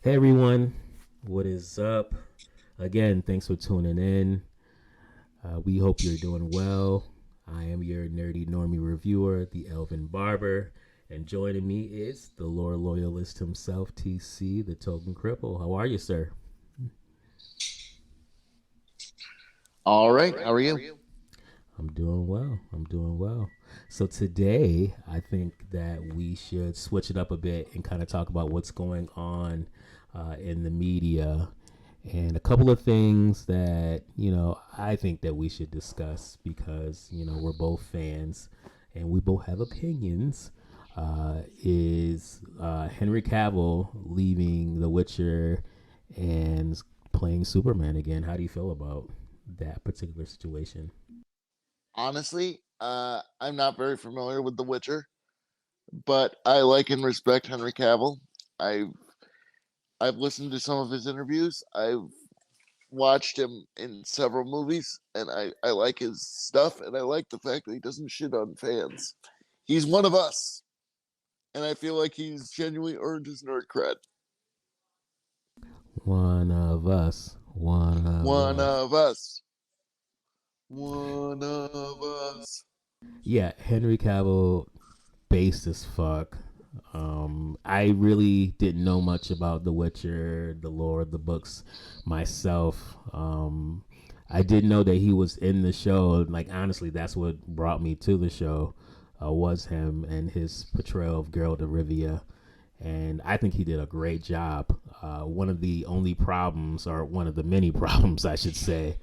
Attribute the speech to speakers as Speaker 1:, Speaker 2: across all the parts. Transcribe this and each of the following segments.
Speaker 1: Hey everyone, what is up? Again, thanks for tuning in. We hope you're doing well. I am your nerdy normie reviewer, the Elvin Barber, and joining me is the lore loyalist himself, TC, the Token Cripple. How are you, sir?
Speaker 2: All right. How are you?
Speaker 1: I'm doing well. I'm doing well. So today, I think that we should switch it up a bit and kind of talk about what's going on in the media and a couple of things that I think that we should discuss because we're both fans and we both have opinions. Is Henry Cavill leaving The Witcher and playing Superman again? How do you feel about that particular situation?
Speaker 2: Honestly, I'm not very familiar with The Witcher, but I like and respect Henry Cavill. I've I've listened to some of his interviews. I've watched him in several movies, and I like his stuff, and I like the fact that he doesn't shit on fans. He's one of us, and I feel like he's genuinely earned his nerd cred.
Speaker 1: One of us. One of
Speaker 2: One
Speaker 1: us.
Speaker 2: of us. One of us.
Speaker 1: Yeah, Henry Cavill, based as fuck. I really didn't know much about The Witcher, the lore, the books myself. I did know that he was in the show. Like honestly, that's what brought me to the show. Was him and his portrayal of Geralt of Rivia, and I think he did a great job. One of the only problems, or one of the many problems, I should say,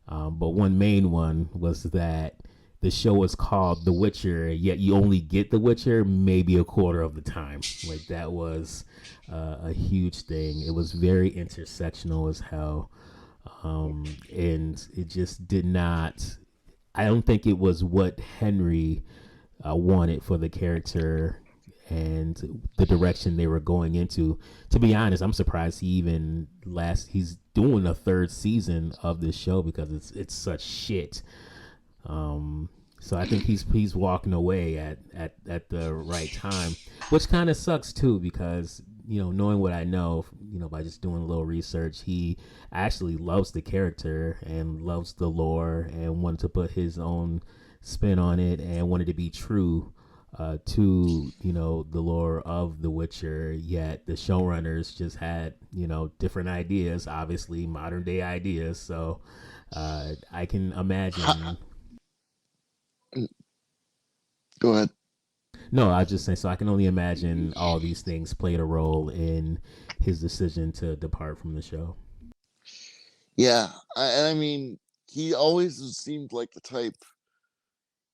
Speaker 1: but one main one was that the show was called The Witcher, yet you only get The Witcher maybe a quarter of the time. Like that was a huge thing. It was very intersectional as hell, and it just did not. I don't think it was what Henry wanted for the character and the direction they were going into. To be honest, I'm surprised he even last. He's doing a third season of this show because it's such shit. So I think he's walking away at the right time, which kind of sucks too because knowing what I know, by just doing a little research, he actually loves the character and loves the lore and wanted to put his own spin on it and wanted to be true to the lore of The Witcher. Yet the showrunners just had different ideas, obviously modern day ideas. So I can
Speaker 2: Ha-
Speaker 1: imagine.
Speaker 2: Go ahead.
Speaker 1: No, I was just saying. So I can only imagine all these things played a role in his decision to depart from the show.
Speaker 2: Yeah, and I mean, he always seemed like the type.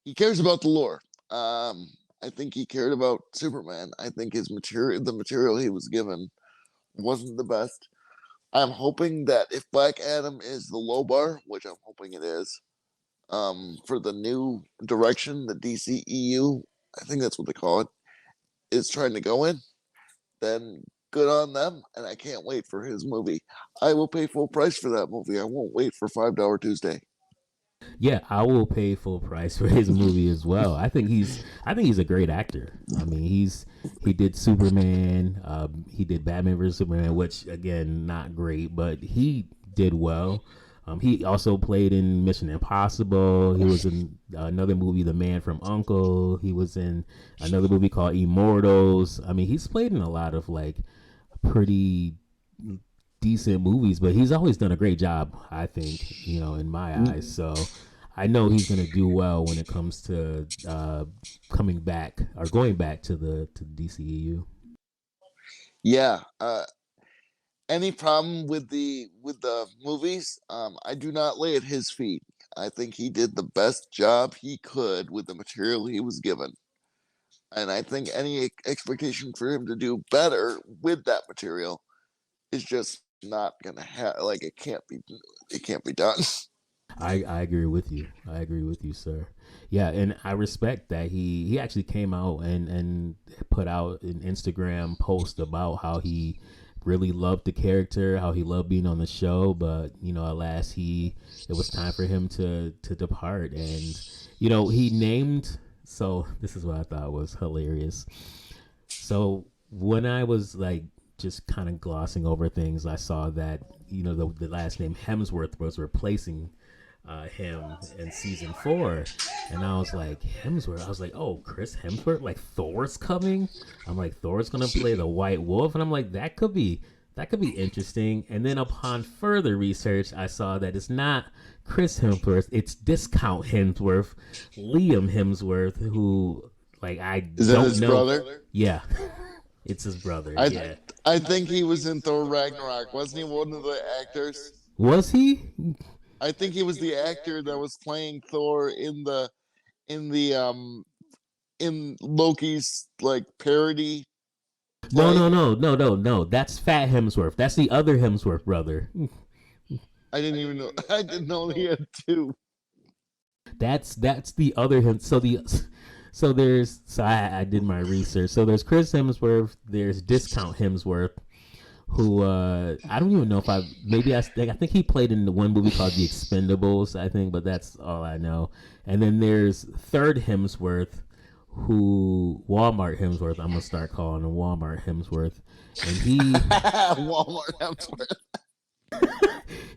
Speaker 2: He cares about the lore. I think he cared about Superman. I think the material he was given, wasn't the best. I'm hoping that if Black Adam is the low bar, which I'm hoping it is, for the new direction the DCEU, I think that's what they call it, is trying to go in, then good on them. And I can't wait for his movie. I will pay full price for that movie. I won't wait for $5 Tuesday.
Speaker 1: Yeah, I will pay full price for his movie as well. I think he's a great actor. I mean, he did Superman, he did Batman vs Superman, which again not great, but he did well. He also played in Mission Impossible. He was in another movie, The Man from Uncle. He was in another movie called Immortals. I mean, he's played in a lot of like pretty decent movies, but he's always done a great job, I think, in my eyes. So I know he's going to do well when it comes to coming back or going back to the DCEU.
Speaker 2: Yeah. Any problem with the movies? I do not lay at his feet. I think he did the best job he could with the material he was given. And I think any expectation for him to do better with that material is just not gonna have, like, it can't be done.
Speaker 1: I agree with you. I agree with you, sir. Yeah, and I respect that he actually came out and put out an Instagram post about how he really loved the character, how he loved being on the show, but alas, he it was time for him to depart, and he named. So this is what I thought was hilarious. So when I was like just kind of glossing over things, I saw that the last name Hemsworth was replacing him in season 4, and I was like, Hemsworth. I was like, oh, Chris Hemsworth, like Thor's coming. I'm like, Thor's gonna play the White Wolf, and I'm like, that could be interesting. And then upon further research, I saw that it's not Chris Hemsworth, it's Discount Hemsworth, Liam Hemsworth, who like I
Speaker 2: Is that
Speaker 1: don't
Speaker 2: his
Speaker 1: know.
Speaker 2: brother?
Speaker 1: Yeah, it's his brother.
Speaker 2: I
Speaker 1: Yeah,
Speaker 2: I think he was in Thor Ragnarok. Wasn't he one of the actors?
Speaker 1: was he?
Speaker 2: I think he was the actor that was playing Thor in the in Loki's like parody
Speaker 1: No,
Speaker 2: play.
Speaker 1: no, no, no, no, no. That's Fat Hemsworth. That's the other Hemsworth brother.
Speaker 2: I didn't even know. I didn't know he had two.
Speaker 1: That's the other him. So I did my research. So there's Chris Hemsworth. There's Discount Hemsworth, who I don't even know if I think he played in the one movie called The Expendables. I think, but that's all I know. And then there's Third Hemsworth, who Walmart Hemsworth. I'm gonna start calling him Walmart Hemsworth, and
Speaker 2: Walmart Hemsworth.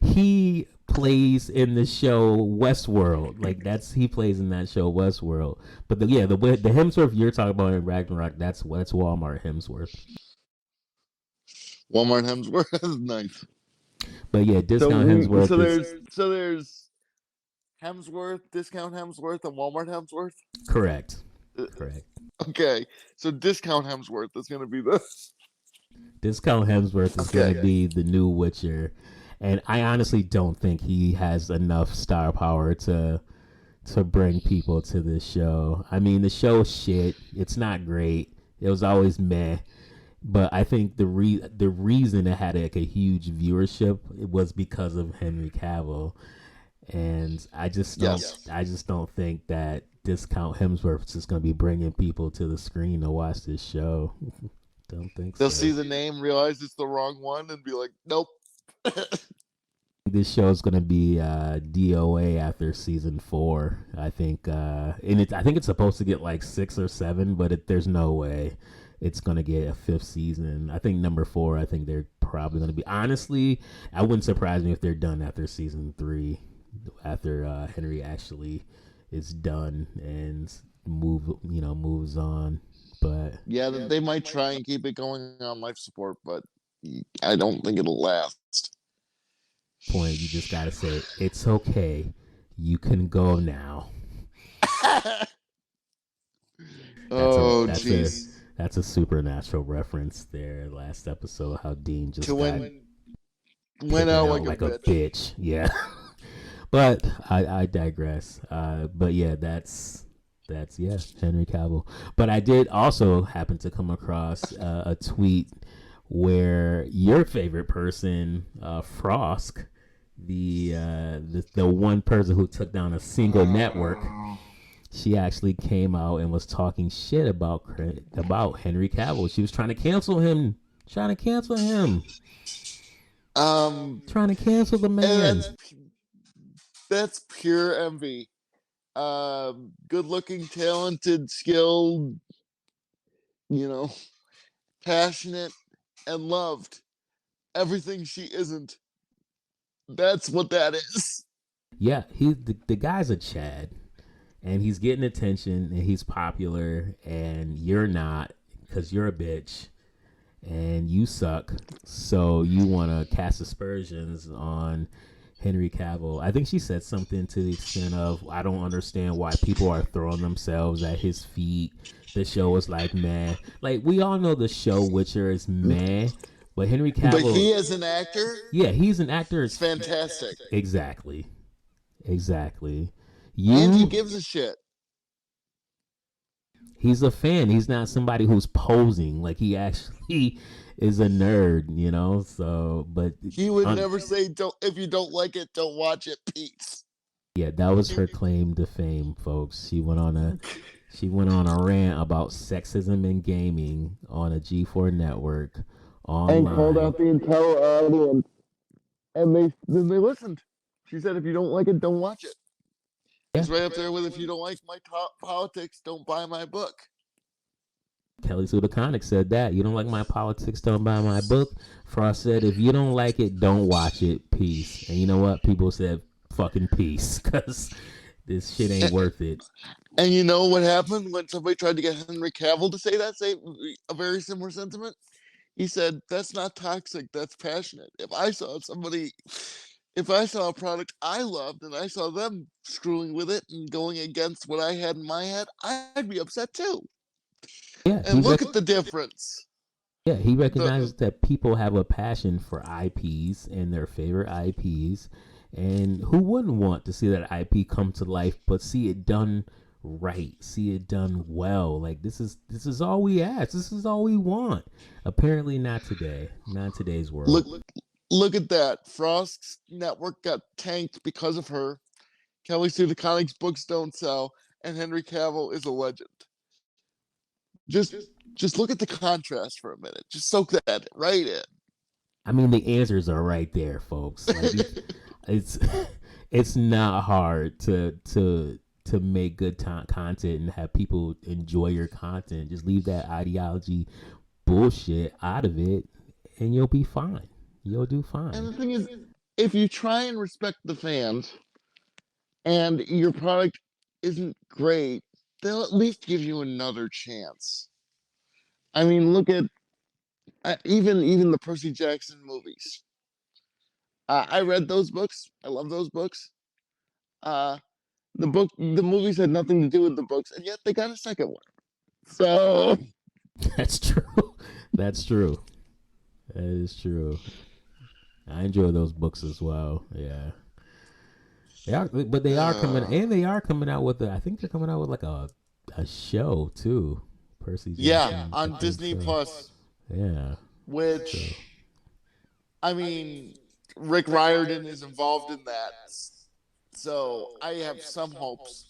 Speaker 1: he plays in the show Westworld. Like he plays in that show Westworld. But the Hemsworth you're talking about in Ragnarok, that's Walmart Hemsworth.
Speaker 2: Walmart Hemsworth. Nice.
Speaker 1: But yeah, Discount Hemsworth.
Speaker 2: So there's Hemsworth, Discount Hemsworth, and Walmart Hemsworth.
Speaker 1: Correct.
Speaker 2: Uh,
Speaker 1: Correct.
Speaker 2: Okay, so Discount Hemsworth is going to be the.
Speaker 1: Discount Hemsworth is going to be the new Witcher, and I honestly don't think he has enough star power to bring people to this show. I mean, the show's shit. It's not great. It was always meh. But I think the reason it had like a huge viewership was because of Henry Cavill, and I just don't think that Discount Hemsworth is going to be bringing people to the screen to watch this show. Don't think
Speaker 2: They'll
Speaker 1: so.
Speaker 2: see the name, realize it's the wrong one, and be like, "Nope."
Speaker 1: This show is going to be DOA after season 4. I think, I think it's supposed to get like 6 or 7, but there's no way it's going to get a 5th season. I think number 4. I think they're probably going to be. Honestly, I wouldn't surprise me if they're done after season 3, after Henry actually is done and moves on. But
Speaker 2: Yeah, they might try and keep it going on life support, but I don't think it'll last.
Speaker 1: Point, you just gotta say it's okay. You can go now.
Speaker 2: Oh, jeez.
Speaker 1: That's a supernatural reference there. Last episode, how Dean just
Speaker 2: went out like a bitch.
Speaker 1: Yeah. But I digress. But yeah, that's Henry Cavill. But I did also happen to come across a tweet where your favorite person, Frosk, the one person who took down a single network, she actually came out and was talking shit about Henry Cavill. She was trying to cancel him. Trying to cancel the man.
Speaker 2: That's pure envy. Good looking, talented, skilled, passionate, and loved. Everything she isn't. That's what that is.
Speaker 1: Yeah, the guy's a Chad, and he's getting attention, and he's popular, and you're not, because you're a bitch, and you suck. So you want to cast aspersions on Henry Cavill. I think she said something to the extent of, I don't understand why people are throwing themselves at his feet. The show is like meh. Like, we all know the show Witcher is meh, but Henry Cavill.
Speaker 2: But he as an actor?
Speaker 1: Yeah, he's an actor.
Speaker 2: It's fantastic.
Speaker 1: Exactly.
Speaker 2: And he gives a shit.
Speaker 1: He's a fan. He's not somebody who's posing. Like, he actually is a nerd, So, but
Speaker 2: he would never say, "Don't. If you don't like it, don't watch it." Peace.
Speaker 1: Yeah, that was her claim to fame, folks. She went on a rant about sexism in gaming on a G4 network online.
Speaker 2: And called out the entire audience, and they listened. She said, "If you don't like it, don't watch it." Yeah. It's right up there with, "If you don't like my politics, don't buy my book."
Speaker 1: Kelly Sue DeConnick said that. You don't like my politics, don't buy my book. Frost said, if you don't like it, don't watch it. Peace. And you know what? People said, fucking peace, because this shit ain't worth it.
Speaker 2: And you know what happened when somebody tried to get Henry Cavill to say that, say a very similar sentiment? He said, that's not toxic, that's passionate. If I saw a product I loved and I saw them screwing with it and going against what I had in my head, I'd be upset too.
Speaker 1: Yeah,
Speaker 2: And look at the difference.
Speaker 1: Yeah, he
Speaker 2: The
Speaker 1: recognizes that people have a passion for IPs and their favorite IPs, and who wouldn't want to see that IP come to life, but see it done right, see it done well. Like this is all we ask. This is all we want. Apparently, not today. Not in today's world.
Speaker 2: look at that. Frost's network got tanked because of her. Kelly Sue DeConnick's books don't sell, and Henry Cavill is a legend. Just just look at the contrast for a minute. Just soak that right in.
Speaker 1: I mean, the answers are right there, folks. Like it's it's not hard to make good content and have people enjoy your content. Just leave that ideology bullshit out of it, and you'll be fine. You'll do
Speaker 2: And
Speaker 1: fine.
Speaker 2: the thing is, if you try and respect the fans and your product isn't great, they'll at least give you another chance. I mean, look at even the Percy Jackson movies. I read those books. I love those books. Uh, the movies had nothing to do with the books, and yet they got a second one. So
Speaker 1: That's true. That's true. That is true. I enjoy those books as well. Yeah, they are, but they are coming,
Speaker 2: uh,
Speaker 1: and they are coming out with. I think they're coming out with like a show too. Percy
Speaker 2: yeah,
Speaker 1: Jackson. I
Speaker 2: on
Speaker 1: think
Speaker 2: Disney
Speaker 1: so.
Speaker 2: Plus,
Speaker 1: Yeah. So
Speaker 2: which I mean, Rick Riordan is involved in that, so I have some hopes.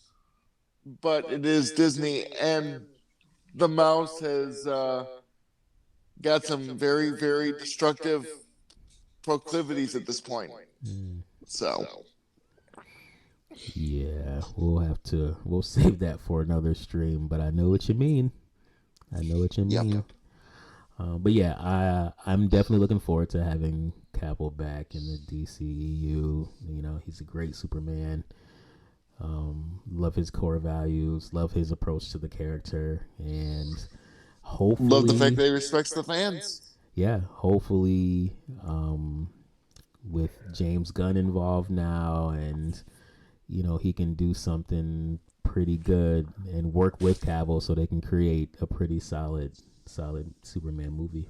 Speaker 2: But it is Disney, and the mouse has got some very destructive proclivities at this point.
Speaker 1: mm,
Speaker 2: So,
Speaker 1: yeah, we'll save that for another stream. But I know what you mean. I know what you
Speaker 2: yep.
Speaker 1: mean. But yeah, I'm definitely looking forward to having Cavill back in the DCEU. You know, he's a great Superman. Love his core values. Love his approach to the character, and
Speaker 2: Love the fact
Speaker 1: hopefully,
Speaker 2: that he respects the fans.
Speaker 1: yeah, hopefully, with James Gunn involved now, and he can do something pretty good and work with Cavill so they can create a pretty solid Superman movie.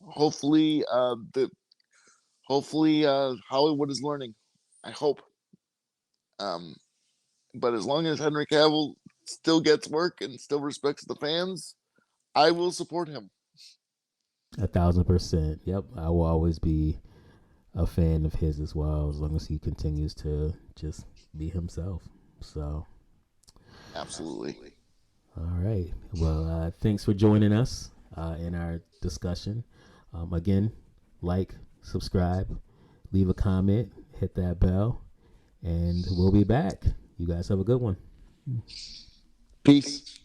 Speaker 2: Hopefully, Hollywood is learning. I hope. Um, but as long as Henry Cavill still gets work and still respects the fans, I will support him.
Speaker 1: 1,000%. Yep, I will always be a fan of his as well, as long as he continues to just be himself. So,
Speaker 2: Absolutely.
Speaker 1: all right. Well, thanks for joining us in our discussion. Again, like, subscribe, leave a comment, hit that bell, and we'll be back. You guys have a good one.
Speaker 2: Peace.